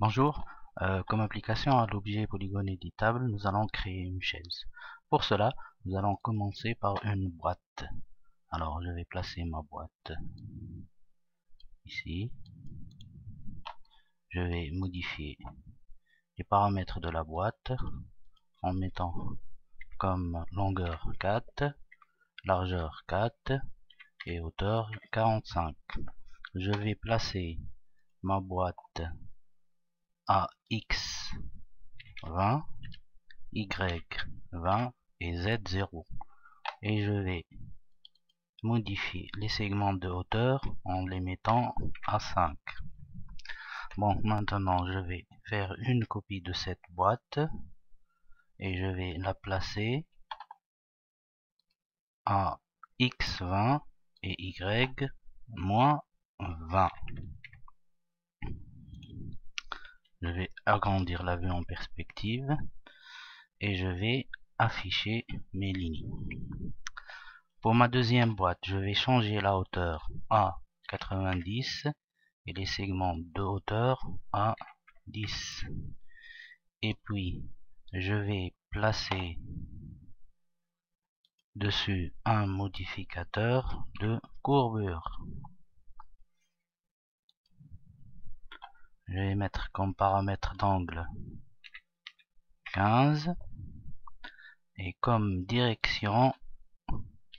Bonjour, comme application à l'objet polygone éditable, nous allons créer une chaise. Pour cela, nous allons commencer par une boîte. Alors, je vais placer ma boîte ici. Je vais modifier les paramètres de la boîte en mettant comme longueur 4, largeur 4 et hauteur 45. Je vais placer ma boîte à X 20, Y 20 et Z 0. Et je vais modifier les segments de hauteur en les mettant à 5. Bon, maintenant je vais faire une copie de cette boîte et je vais la placer à X20 et Y-20. Je vais agrandir la vue en perspective et je vais afficher mes lignes. Pour ma deuxième boîte, je vais changer la hauteur à 90 et les segments de hauteur à 10. Et puis, je vais placer dessus un modificateur de courbure. Je vais mettre comme paramètre d'angle 15 et comme direction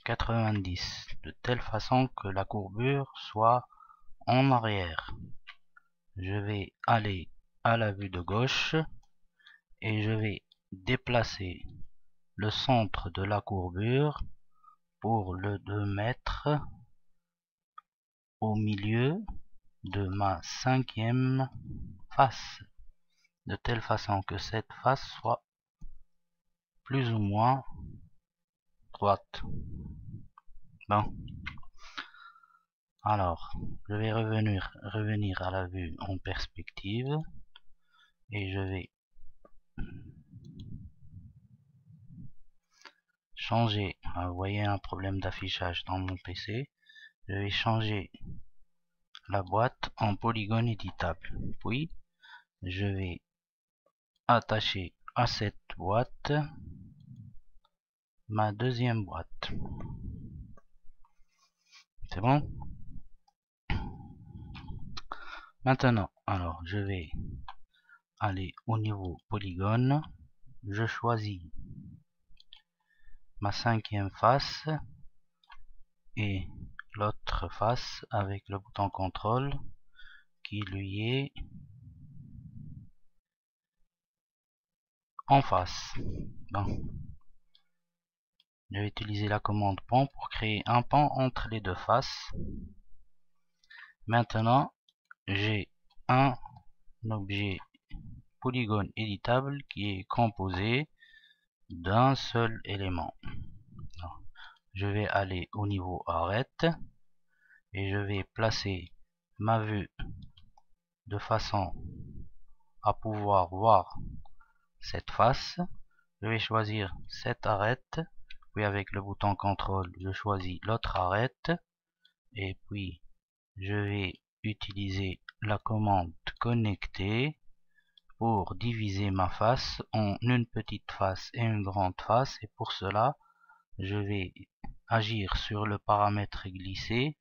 90, de telle façon que la courbure soit en arrière. Je vais aller à la vue de gauche et je vais déplacer le centre de la courbure pour le mettre au milieu de ma cinquième face, de telle façon que cette face soit plus ou moins droite. Bon. Alors, je vais revenir à la vue en perspective et je vais changer. Vous voyez un problème d'affichage dans mon PC. Je vais changer la boîte en polygone éditable. Puis, je vais attacher à cette boîte ma deuxième boîte. C'est bon? Maintenant, alors je vais aller au niveau polygone. Je choisis ma cinquième face et l'autre face avec le bouton contrôle qui lui est en face. Bon. Je vais utiliser la commande pont pour créer un pont entre les deux faces. Maintenant, j'ai un objet polygone éditable qui est composé d'un seul élément. Alors, je vais aller au niveau arête et je vais placer ma vue de façon à pouvoir voir cette face. Je vais choisir cette arête, puis avec le bouton contrôle je choisis l'autre arête et puis je vais utiliser la commande connecter pour diviser ma face en une petite face et une grande face, et pour cela je vais agir sur le paramètre glisser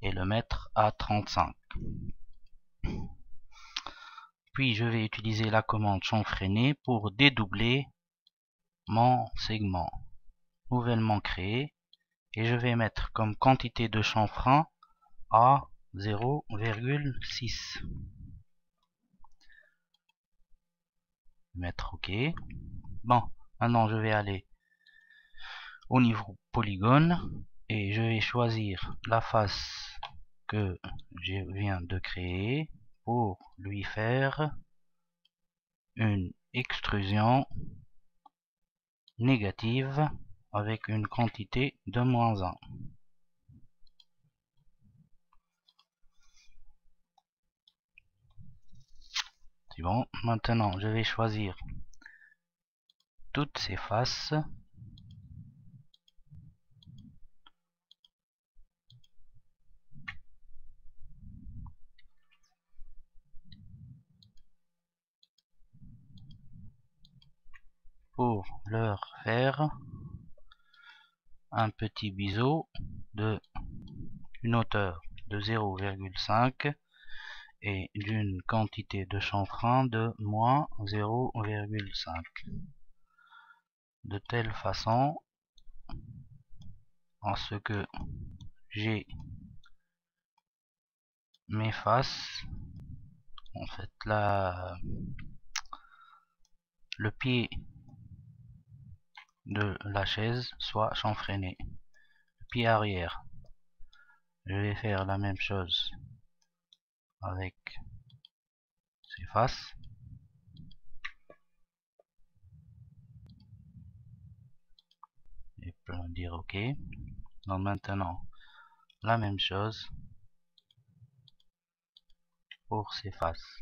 et le mettre à 35. Puis je vais utiliser la commande chanfreiner pour dédoubler mon segment nouvellement créé et je vais mettre comme quantité de chanfrein à 0,6. Mettre OK. Bon, maintenant je vais aller au niveau polygone et je vais choisir la face que je viens de créer pour lui faire une extrusion négative avec une quantité de -1. C'est bon. Maintenant, je vais choisir toutes ces faces pour leur faire un petit biseau de une hauteur de 0,5 et d'une quantité de chanfrein de moins 0,5, de telle façon en ce que j'ai mes faces, en fait le pied de la chaise soit chanfreiné, le pied arrière. Je vais faire la même chose avec ces faces. Et peut dire OK. Donc maintenant la même chose pour ces faces.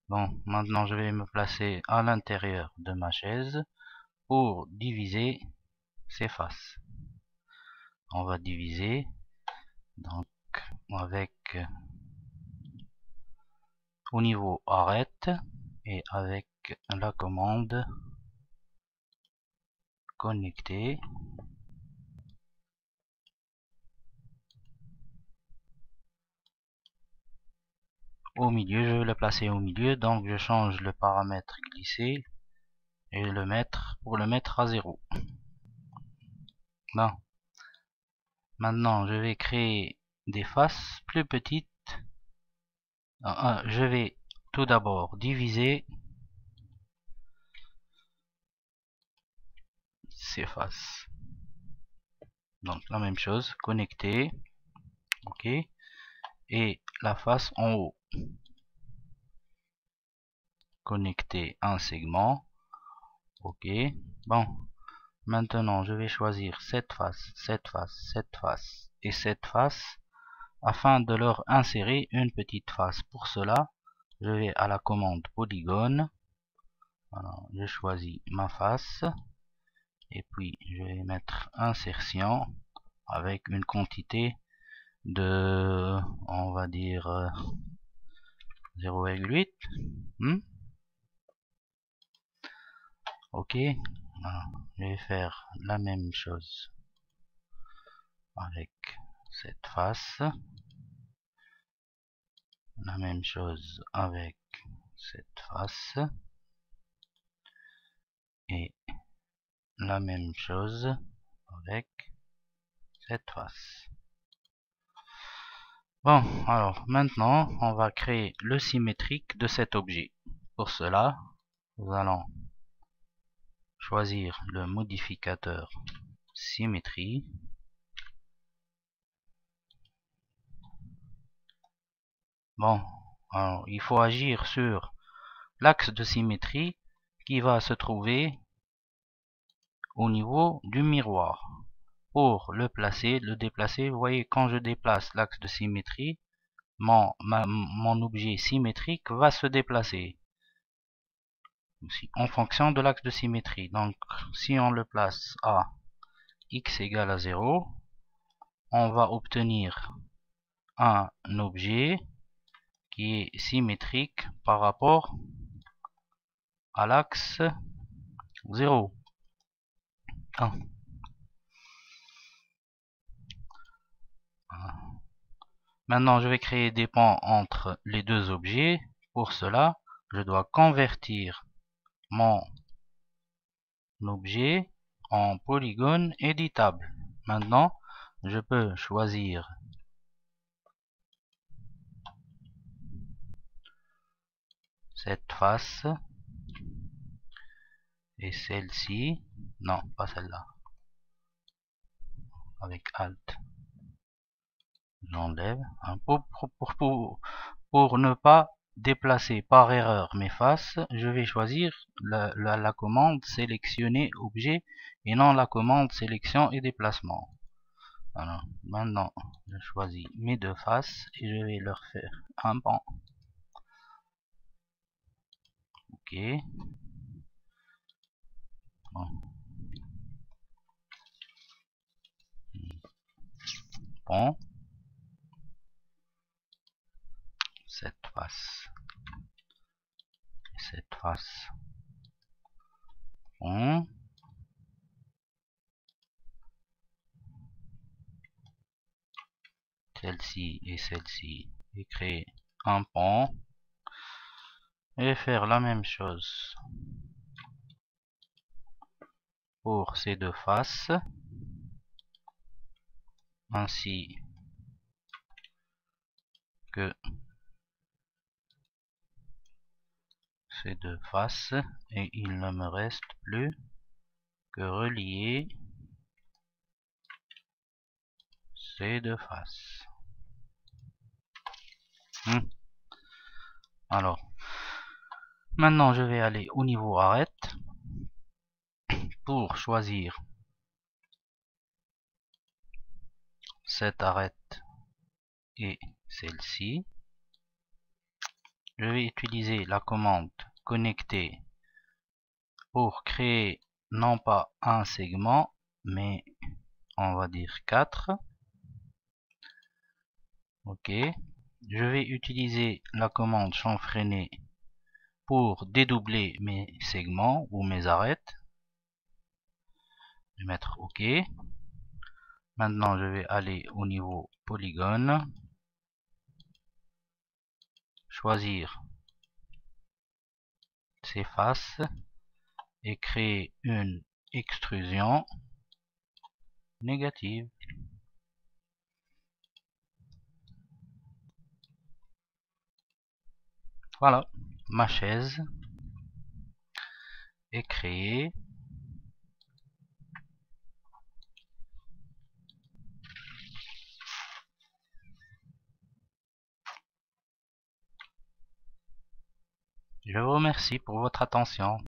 Bon, maintenant je vais me placer à l'intérieur de ma chaise pour diviser ces faces. On va diviser donc avec au niveau arrête et avec la commande connecter. Au milieu, je vais le placer au milieu, donc je change le paramètre glisser et le mettre pour le mettre à 0. Bon. Maintenant, je vais créer des faces plus petites. Je vais tout d'abord diviser ces faces. Donc la même chose, connecter, OK, et la face en haut. Connecter un segment, OK. Bon, maintenant je vais choisir cette face, cette face, cette face et cette face afin de leur insérer une petite face. Pour cela, je vais à la commande polygone. Alors, je choisis ma face et puis je vais mettre insertion avec une quantité de, on va dire 0,8. OK. Alors, je vais faire la même chose avec cette face, la même chose avec cette face et la même chose avec cette face. Bon, alors maintenant on va créer le symétrique de cet objet. Pour cela, nous allons choisir le modificateur symétrie. Bon, alors il faut agir sur l'axe de symétrie qui va se trouver au niveau du miroir. Pour le placer, le déplacer, vous voyez, quand je déplace l'axe de symétrie, mon objet symétrique va se déplacer en fonction de l'axe de symétrie. Donc, si on le place à x égale à 0, on va obtenir un objet qui est symétrique par rapport à l'axe 0. Maintenant, je vais créer des ponts entre les deux objets. Pour cela, je dois convertir mon objet en polygone éditable. Maintenant, je peux choisir cette face et celle-ci. Non, pas celle-là. Avec Alt, j'enlève. Pour ne pas déplacer par erreur mes faces, je vais choisir la commande sélectionner objet et non la commande sélection et déplacement. Alors, maintenant, je choisis mes deux faces et je vais leur faire un pan. OK. Bon. Bon. cette face et cette face font. Celle-ci et celle-ci et créer un pont et faire la même chose pour ces deux faces, ainsi que ces deux faces, et il ne me reste plus que relier ces deux faces. Alors, maintenant je vais aller au niveau arête pour choisir cette arête et celle-ci. Je vais utiliser la commande connecter pour créer non pas un segment, mais on va dire 4. Ok. Je vais utiliser la commande chanfreiner pour dédoubler mes segments ou mes arêtes. Je vais mettre OK. Maintenant, je vais aller au niveau polygone, choisir ces faces et créer une extrusion négative. Voilà, ma chaise est créée. Je vous remercie pour votre attention.